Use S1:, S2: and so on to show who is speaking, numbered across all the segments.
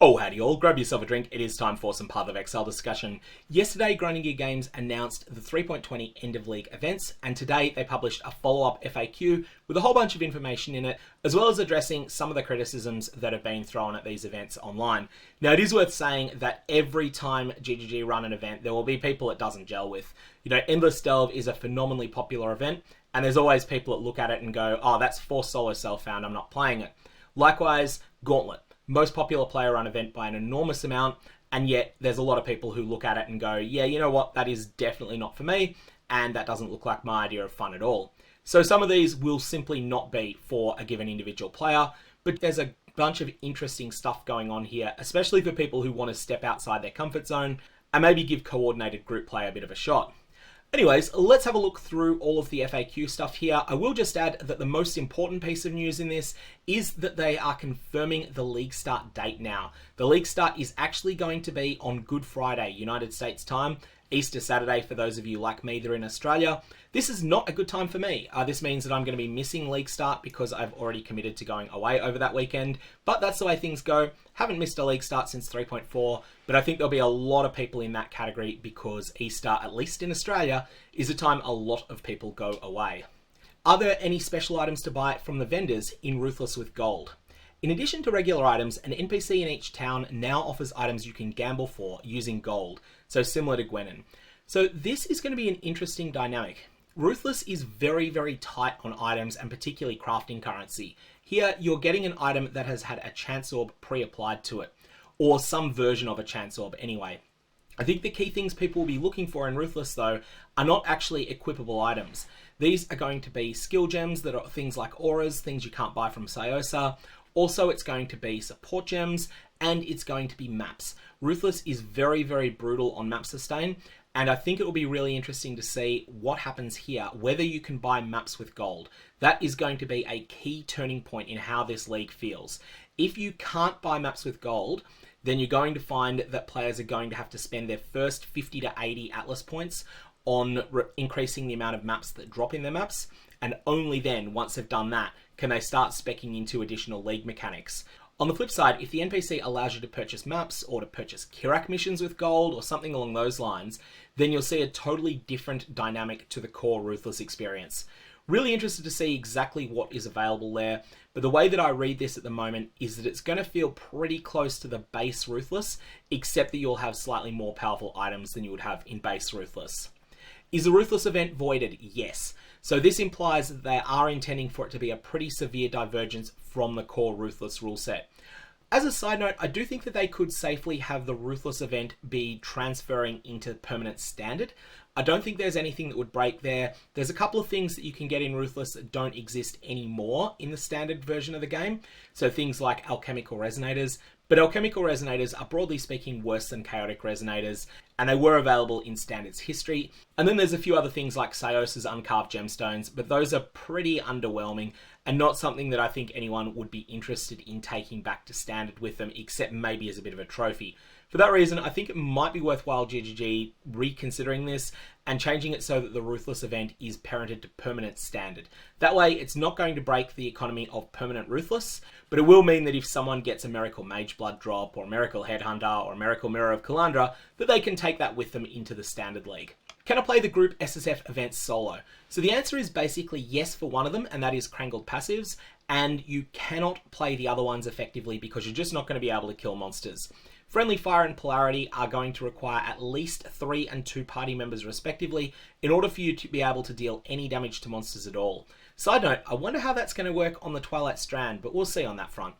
S1: Oh, howdy all, grab yourself a drink, it is time for some PathOfExile discussion. Yesterday, Grinding Gear Games announced the 3.20 End of League events, and today they published a follow-up FAQ with a whole bunch of information in it, as well as addressing some of the criticisms that have been thrown at these events online. Now, it is worth saying that every time GGG run an event, there will be people it doesn't gel with. You know, Endless Delve is a phenomenally popular event, and there's always people that look at it and go, oh, that's forced solo self-found, I'm not playing it. Likewise, Gauntlet. Most popular player run event by an enormous amount, and yet there's a lot of people who look at it and go, yeah, you know what, that is definitely not for me, and that doesn't look like my idea of fun at all. So some of these will simply not be for a given individual player, but there's a bunch of interesting stuff going on here, especially for people who want to step outside their comfort zone and maybe give coordinated group play a bit of a shot. Anyways, let's have a look through all of the FAQ stuff here. I will just add that the most important piece of news in this is that they are confirming the Leaguestart date now. The Leaguestart is actually going to be on Good Friday, United States time, Easter Saturday for those of you like me that are in Australia. This is not a good time for me. This means that I'm going to be missing Leaguestart because I've already committed to going away over that weekend, but that's the way things go. Haven't missed a Leaguestart since 3.4, but I think there'll be a lot of people in that category because Easter, at least in Australia, is a time a lot of people go away. Are there any special items to buy from the vendors in Ruthless with Gold? In addition to regular items, an NPC in each town now offers items you can gamble for using gold, so similar to Gwenin. So this is going to be an interesting dynamic. Ruthless is very, very tight on items and particularly crafting currency. Here, you're getting an item that has had a chance orb pre-applied to it, or some version of a chance orb anyway. I think the key things people will be looking for in Ruthless, though, are not actually equipable items. These are going to be skill gems that are things like auras, things you can't buy from Syosa. Also, it's going to be support gems, and it's going to be maps. Ruthless is very, very brutal on map sustain, and I think it will be really interesting to see what happens here, whether you can buy maps with gold. That is going to be a key turning point in how this league feels. If you can't buy maps with gold, then you're going to find that players are going to have to spend their first 50 to 80 Atlas points on increasing the amount of maps that drop in their maps, and only then, once they've done that, can they start speccing into additional league mechanics. On the flip side, if the NPC allows you to purchase maps or to purchase Kirak missions with gold or something along those lines, then you'll see a totally different dynamic to the core Ruthless experience. Really interested to see exactly what is available there, but the way that I read this at the moment is that it's going to feel pretty close to the base Ruthless, except that you'll have slightly more powerful items than you would have in base Ruthless. Is the Ruthless event voided? Yes. So this implies that they are intending for it to be a pretty severe divergence from the core Ruthless rule set. As a side note, I do think that they could safely have the Ruthless event be transferring into permanent standard. I don't think there's anything that would break there. There's a couple of things that you can get in Ruthless that don't exist anymore in the standard version of the game. So things like alchemical resonators, but alchemical resonators are broadly speaking worse than chaotic resonators, and they were available in standards history. And then there's a few other things like Syosa's uncarved gemstones, but those are pretty underwhelming and not something that I think anyone would be interested in taking back to standard with them, except maybe as a bit of a trophy. For that reason, I think it might be worthwhile GGG reconsidering this and changing it so that the Ruthless event is parented to permanent standard. That way, it's not going to break the economy of permanent Ruthless, but it will mean that if someone gets a Miracle Mage Blood drop, or a Miracle Headhunter, or a Miracle Mirror of Kalandra, that they can take that with them into the standard league. Can I play the group SSF events solo? So the answer is basically yes for one of them, and that is Krangled Passives, and you cannot play the other ones effectively because you're just not going to be able to kill monsters. Friendly Fire and Polarity are going to require at least 3 and 2 party members respectively in order for you to be able to deal any damage to monsters at all. Side note, I wonder how that's going to work on the Twilight Strand, but we'll see on that front.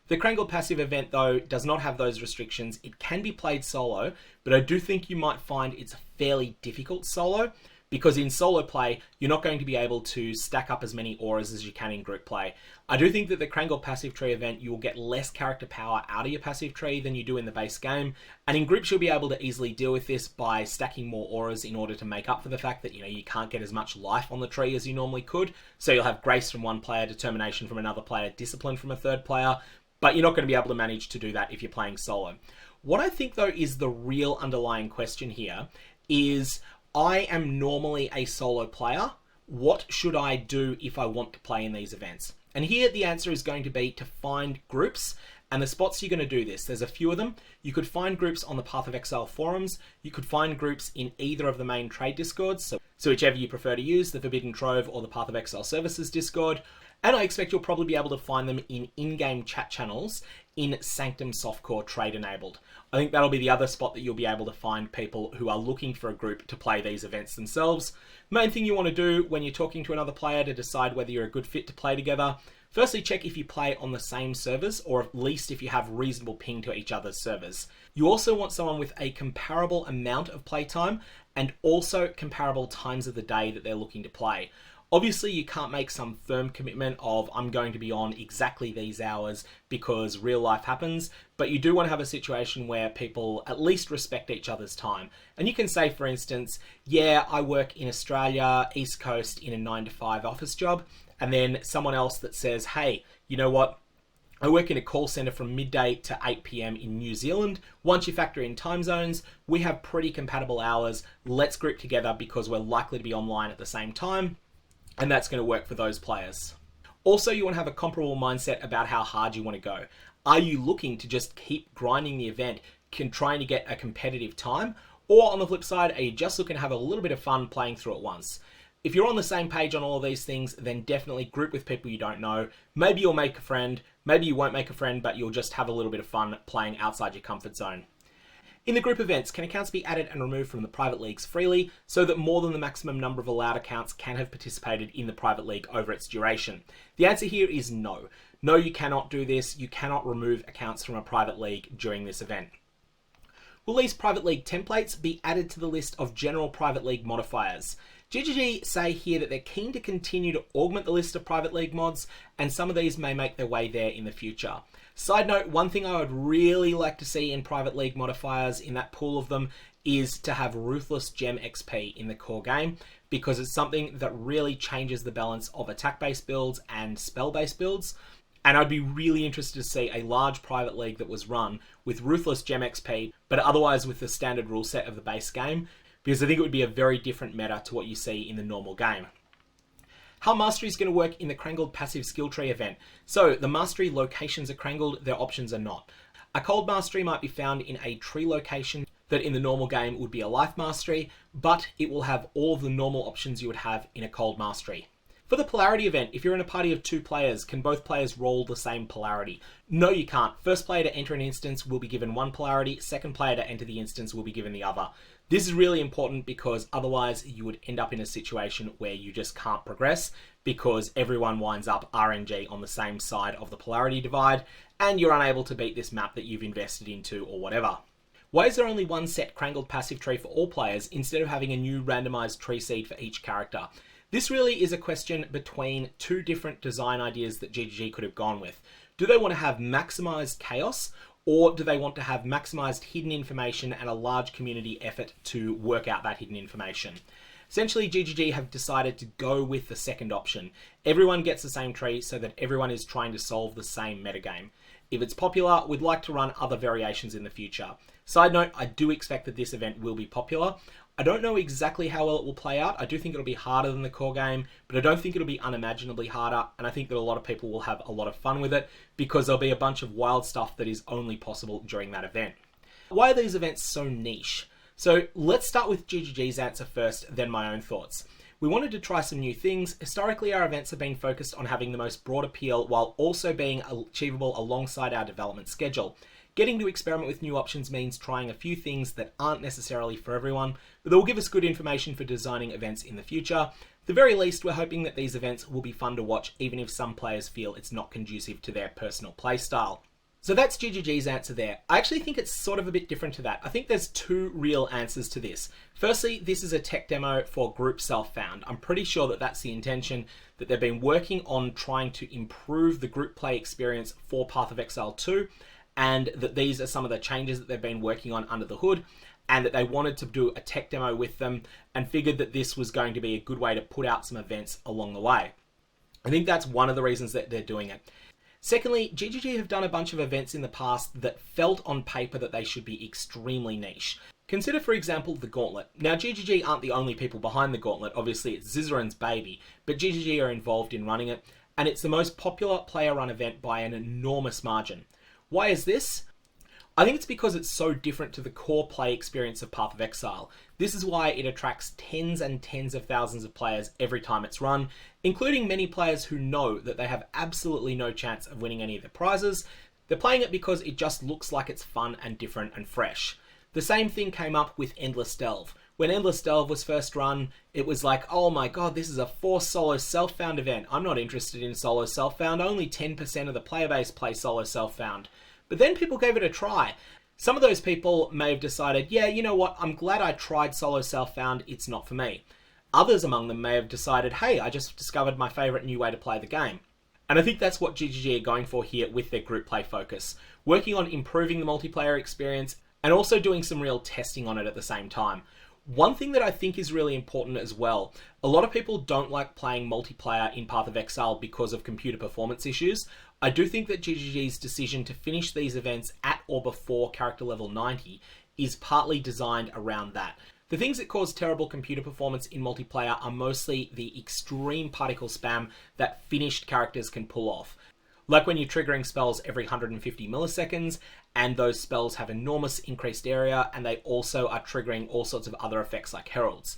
S1: The Krangled Passive event, though, does not have those restrictions. It can be played solo, but I do think you might find it's fairly difficult solo, because in solo play, you're not going to be able to stack up as many auras as you can in group play. I do think that the Krangled Passive Tree event, you will get less character power out of your passive tree than you do in the base game, and in groups you'll be able to easily deal with this by stacking more auras in order to make up for the fact that, you can't get as much life on the tree as you normally could. So you'll have Grace from one player, Determination from another player, Discipline from a third player, but you're not going to be able to manage to do that if you're playing solo. What I think, though, is the real underlying question here is, I am normally a solo player. What should I do if I want to play in these events? And here the answer is going to be to find groups And the spots you're going to do this, there's a few of them. You could find groups on the PathOfExile forums. You could find groups in either of the main trade discords. So whichever you prefer to use, the Forbidden Trove or the PathOfExile Services Discord. And I expect you'll probably be able to find them in in-game chat channels in Sanctum Softcore Trade Enabled. I think that'll be the other spot that you'll be able to find people who are looking for a group to play these events themselves. Main thing you want to do when you're talking to another player to decide whether you're a good fit to play together, firstly, check if you play on the same servers, or at least if you have reasonable ping to each other's servers. You also want someone with a comparable amount of playtime and also comparable times of the day that they're looking to play. Obviously, you can't make some firm commitment of I'm going to be on exactly these hours because real life happens, but you do want to have a situation where people at least respect each other's time. And you can say, for instance, yeah, I work in Australia, East Coast in a 9-to-5 office job, and then someone else that says, hey, you know what? I work in a call center from midday to 8 p.m. in New Zealand. Once you factor in time zones, we have pretty compatible hours. Let's group together because we're likely to be online at the same time. And that's going to work for those players. Also, you want to have a comparable mindset about how hard you want to go. Are you looking to just keep grinding the event, trying to get a competitive time? Or on the flip side, are you just looking to have a little bit of fun playing through it once? If you're on the same page on all of these things, then definitely group with people you don't know. Maybe you'll make a friend, maybe you won't make a friend, but you'll just have a little bit of fun playing outside your comfort zone. In the group events, can accounts be added and removed from the private leagues freely so that more than the maximum number of allowed accounts can have participated in the private league over its duration? The answer here is no. No, you cannot do this. You cannot remove accounts from a private league during this event. Will these private league templates be added to the list of general private league modifiers? GGG say here that they're keen to continue to augment the list of private league mods, and some of these may make their way there in the future. Side note, one thing I would really like to see in private league modifiers in that pool of them is to have Ruthless Gem XP in the core game, because it's something that really changes the balance of attack-based builds and spell-based builds. And I'd be really interested to see a large private league that was run with Ruthless Gem XP, but otherwise with the standard rule set of the base game, because I think it would be a very different meta to what you see in the normal game. How Mastery is going to work in the Krangled Passive skill tree event. So the Mastery locations are Krangled, their options are not. A Cold Mastery might be found in a tree location that in the normal game would be a Life Mastery, but it will have all of the normal options you would have in a Cold Mastery. For the Polarity event, if you're in a party of 2 players, can both players roll the same polarity? No, you can't. First player to enter an instance will be given 1 polarity, second player to enter the instance will be given the other. This is really important because otherwise you would end up in a situation where you just can't progress because everyone winds up RNG on the same side of the polarity divide and you're unable to beat this map that you've invested into or whatever. Why is there only one set Krangled Passive tree for all players instead of having a new randomized tree seed for each character? This really is a question between 2 different design ideas that GGG could have gone with. Do they want to have maximized chaos, or do they want to have maximized hidden information and a large community effort to work out that hidden information? Essentially, GGG have decided to go with the second option. Everyone gets the same tree so that everyone is trying to solve the same metagame. If it's popular, we'd like to run other variations in the future. Side note, I do expect that this event will be popular. I don't know exactly how well it will play out. I do think it'll be harder than the core game, but I don't think it'll be unimaginably harder, and I think that a lot of people will have a lot of fun with it because there'll be a bunch of wild stuff that is only possible during that event. Why are these events so niche? So let's start with GGG's answer first, then my own thoughts. We wanted to try some new things. Historically, our events have been focused on having the most broad appeal while also being achievable alongside our development schedule. Getting to experiment with new options means trying a few things that aren't necessarily for everyone, but that will give us good information for designing events in the future. At the very least, we're hoping that these events will be fun to watch, even if some players feel it's not conducive to their personal playstyle. So that's GGG's answer there. I actually think it's sort of a bit different to that. I think there's 2 real answers to this. Firstly, this is a tech demo for group self-found. I'm pretty sure that that's the intention, that they've been working on trying to improve the group play experience for PathOfExile 2, and that these are some of the changes that they've been working on under the hood, and that they wanted to do a tech demo with them and figured that this was going to be a good way to put out some events along the way. I think that's one of the reasons that they're doing it. Secondly, GGG have done a bunch of events in the past that felt on paper that they should be extremely niche. Consider, for example, the Gauntlet. Now, GGG aren't the only people behind the Gauntlet. Obviously, it's Zizaran's baby, but GGG are involved in running it, and it's the most popular player-run event by an enormous margin. Why is this? I think it's because it's so different to the core play experience of Path of Exile. This is why it attracts tens and tens of thousands of players every time it's run, including many players who know that they have absolutely no chance of winning any of the prizes. They're playing it because it just looks like it's fun and different and fresh. The same thing came up with Endless Delve. When Endless Delve was first run, it was like, oh my god, this is a forced solo self-found event. I'm not interested in solo self-found. Only 10% of the player base play solo self-found. But then people gave it a try. Some of those people may have decided, yeah, you know what, I'm glad I tried solo self-found, it's not for me. Others among them may have decided, hey, I just discovered my favourite new way to play the game. And I think that's what GGG are going for here with their group play focus, working on improving the multiplayer experience and also doing some real testing on it at the same time. One thing that I think is really important as well, a lot of people don't like playing multiplayer in Path of Exile because of computer performance issues. I do think that GGG's decision to finish these events at or before character level 90 is partly designed around that. The things that cause terrible computer performance in multiplayer are mostly the extreme particle spam that finished characters can pull off. Like when you're triggering spells every 150 milliseconds, and those spells have enormous increased area, and they also are triggering all sorts of other effects like heralds.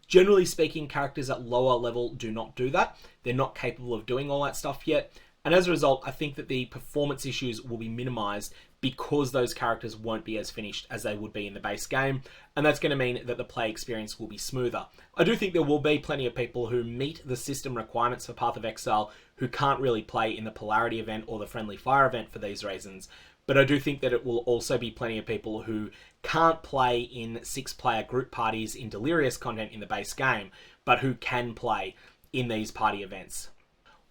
S1: Generally speaking, characters at lower level do not do that. They're not capable of doing all that stuff yet. And as a result, I think that the performance issues will be minimized because those characters won't be as finished as they would be in the base game. And that's going to mean that the play experience will be smoother. I do think there will be plenty of people who meet the system requirements for Path of Exile who can't really play in the Polarity event or the Friendly Fire event for these reasons. But I do think that it will also be plenty of people who can't play in 6-player group parties in Delirious content in the base game, but who can play in these party events.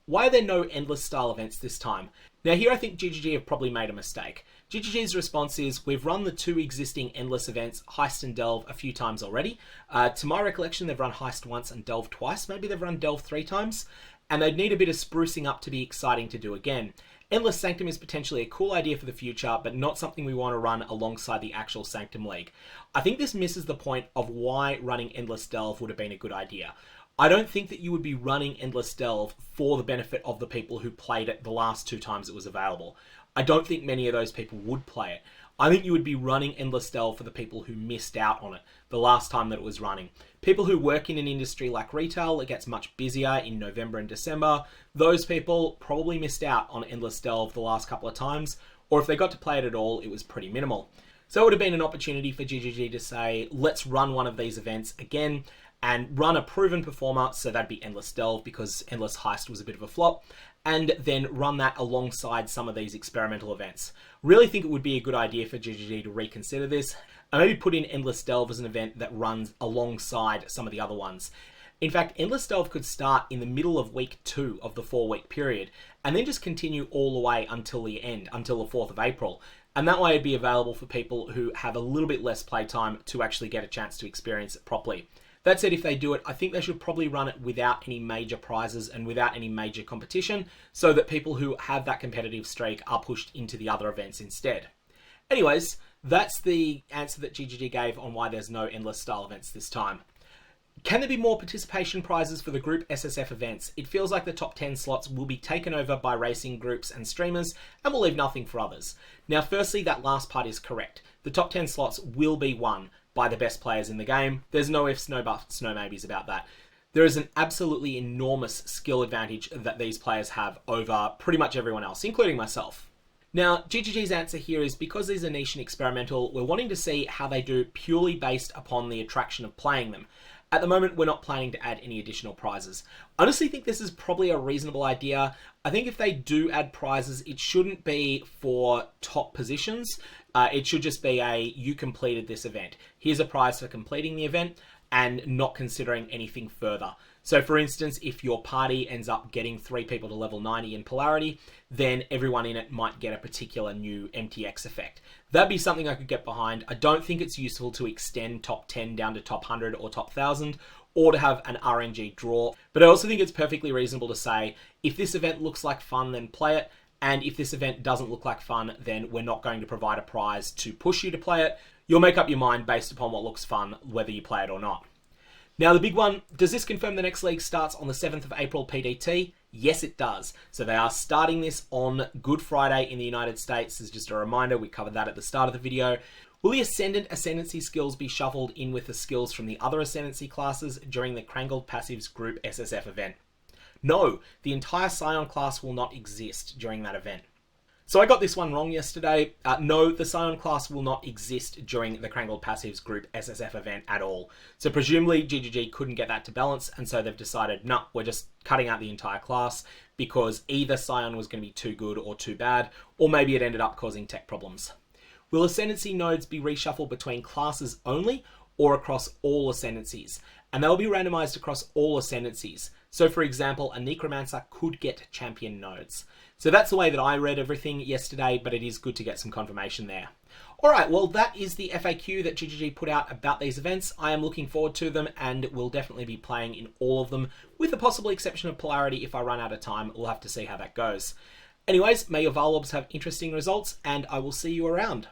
S1: Why are there no Endless style events this time? Now here I think GGG have probably made a mistake. GGG's response is, we've run the 2 existing Endless events, Heist and Delve, a few times already. To my recollection, they've run Heist once and Delve twice. Maybe they've run Delve 3 times. And they'd need a bit of sprucing up to be exciting to do again. Endless Sanctum is potentially a cool idea for the future, but not something we want to run alongside the actual Sanctum League. I think this misses the point of why running Endless Delve would have been a good idea. I don't think that you would be running Endless Delve for the benefit of the people who played it the last 2 times it was available. I don't think many of those people would play it. I think you would be running Endless Delve for the people who missed out on it the last time that it was running. People who work in an industry like retail that gets much busier in November and December, those people probably missed out on Endless Delve the last couple of times, or if they got to play it at all, it was pretty minimal. So it would have been an opportunity for GGG to say, let's run one of these events again, and run a proven performer, so that'd be Endless Delve because Endless Heist was a bit of a flop, and then run that alongside some of these experimental events. Really think it would be a good idea for GGG to reconsider this, and maybe put in Endless Delve as an event that runs alongside some of the other ones. In fact, Endless Delve could start in the middle of week 2 of the 4-week period, and then just continue all the way until the end, until the 4th of April. And that way it'd be available for people who have a little bit less playtime to actually get a chance to experience it properly. That said, if they do it, I think they should probably run it without any major prizes and without any major competition, so that people who have that competitive streak are pushed into the other events instead. Anyways, that's the answer that GGG gave on why there's no Endless style events this time. Can there be more participation prizes for the group SSF events? It feels like the top 10 slots will be taken over by racing groups and streamers, and will leave nothing for others. Now, firstly, that last part is correct. The top 10 slots will be won by the best players in the game. There's no ifs, no buts, no maybes about that. There is an absolutely enormous skill advantage that these players have over pretty much everyone else, including myself. Now, GGG's answer here is because these are niche and experimental, we're wanting to see how they do purely based upon the attraction of playing them. At the moment, we're not planning to add any additional prizes. I honestly think this is probably a reasonable idea. I think if they do add prizes, it shouldn't be for top positions. It should just be a, you completed this event. Here's a prize for completing the event, and not considering anything further. So for instance, if your party ends up getting 3 people to level 90 in Polarity, then everyone in it might get a particular new MTX effect. That'd be something I could get behind. I don't think it's useful to extend top 10 down to top 100 or top 1000, or to have an RNG draw. But I also think it's perfectly reasonable to say, if this event looks like fun, then play it. And if this event doesn't look like fun, then we're not going to provide a prize to push you to play it. You'll make up your mind based upon what looks fun, whether you play it or not. Now the big one, does this confirm the next league starts on the 7th of April PDT? Yes, it does. So they are starting this on Good Friday in the United States. As just a reminder, we covered that at the start of the video. Will the Ascendancy skills be shuffled in with the skills from the other Ascendancy classes during the Krangled Passives Group SSF event? No, the entire Scion class will not exist during that event. So I got this one wrong yesterday. No, the Scion class will not exist during the Krangled Passives Group SSF event at all. So presumably GGG couldn't get that to balance, and so they've decided, no, we're just cutting out the entire class because either Scion was going to be too good or too bad, or maybe it ended up causing tech problems. Will Ascendancy nodes be reshuffled between classes only or across all Ascendancies? And they'll be randomized across all Ascendancies. So for example, a Necromancer could get champion nodes. So that's the way that I read everything yesterday, but it is good to get some confirmation there. Alright, well that is the FAQ that GGG put out about these events. I am looking forward to them and will definitely be playing in all of them, with the possible exception of Polarity. If I run out of time, we'll have to see how that goes. Anyways, may your Varlorbs have interesting results, and I will see you around.